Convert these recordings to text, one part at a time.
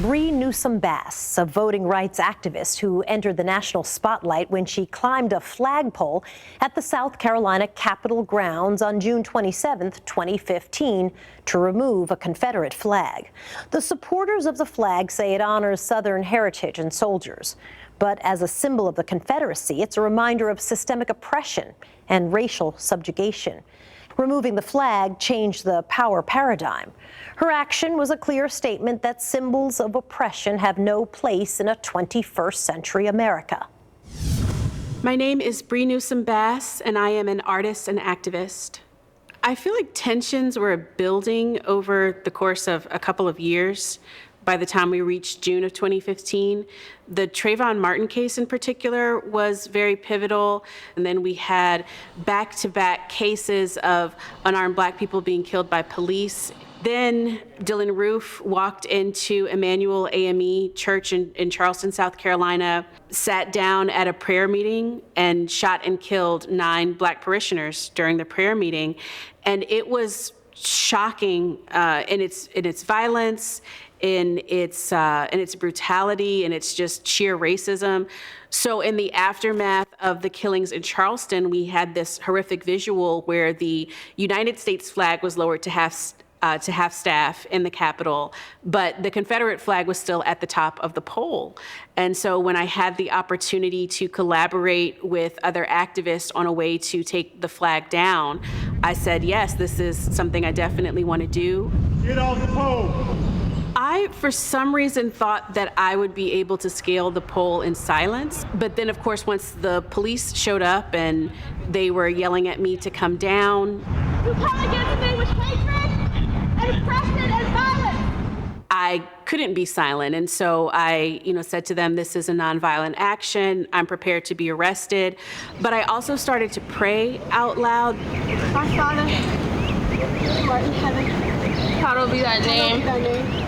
Bree Newsome Bass, a voting rights activist who entered the national spotlight when she climbed a flagpole at the South Carolina Capitol grounds on June 27, 2015, to remove a Confederate flag. The supporters of the flag say it honors Southern heritage and soldiers. But as a symbol of the Confederacy, it's a reminder of systemic oppression and racial subjugation. Removing the flag changed the power paradigm. Her action was a clear statement that symbols of oppression have no place in a 21st century America. My name is Bree Newsome Bass, and I am an artist and activist. I feel like tensions were building over the course of a couple of years. By the time we reached June of 2015, the Trayvon Martin case in particular was very pivotal. And then we had back-to-back cases of unarmed Black people being killed by police. Then Dylann Roof walked into Emmanuel AME Church in Charleston, South Carolina, sat down at a prayer meeting and shot and killed 9 Black parishioners during the prayer meeting. And it was shocking in its violence, in its brutality, and its just sheer racism. So in the aftermath of the killings in Charleston, we had this horrific visual where the United States flag was lowered to half staff in the Capitol, but the Confederate flag was still at the top of the pole. And so when I had the opportunity to collaborate with other activists on a way to take the flag down, I said, yes, this is something I definitely want to do. Get off the pole. I, for some reason, thought that I would be able to scale the pole in silence. But then, of course, once the police showed up and they were yelling at me to come down, "You come against me with hatred and oppression and violence," I couldn't be silent. And so I, said to them, this is a nonviolent action. I'm prepared to be arrested. But I also started to pray out loud. "My Father, who art in heaven, hallowed be thy name."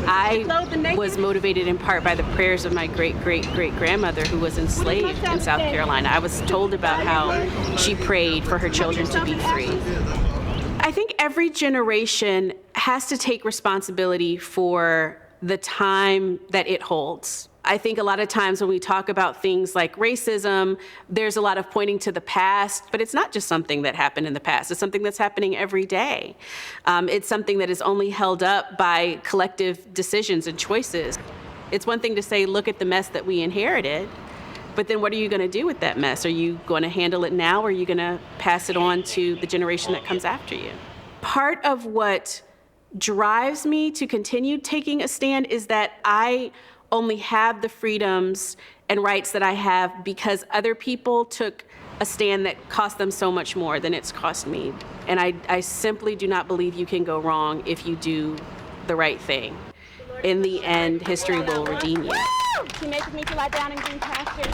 I was motivated in part by the prayers of my great-great-great-grandmother who was enslaved in South Carolina. I was told about how she prayed for her children to be free. I think every generation has to take responsibility for the time that it holds. I think a lot of times when we talk about things like racism, there's a lot of pointing to the past, but it's not just something that happened in the past. It's something that's happening every day. It's something that is only held up by collective decisions and choices. It's one thing to say, look at the mess that we inherited, but then what are you going to do with that mess? Are you going to handle it now, or are you going to pass it on to the generation that comes after you? Part of what drives me to continue taking a stand is that I only have the freedoms and rights that I have because other people took a stand that cost them so much more than it's cost me. And I simply do not believe you can go wrong if you do the right thing. In the end, history will redeem you. He maketh me to lie down in green pastures.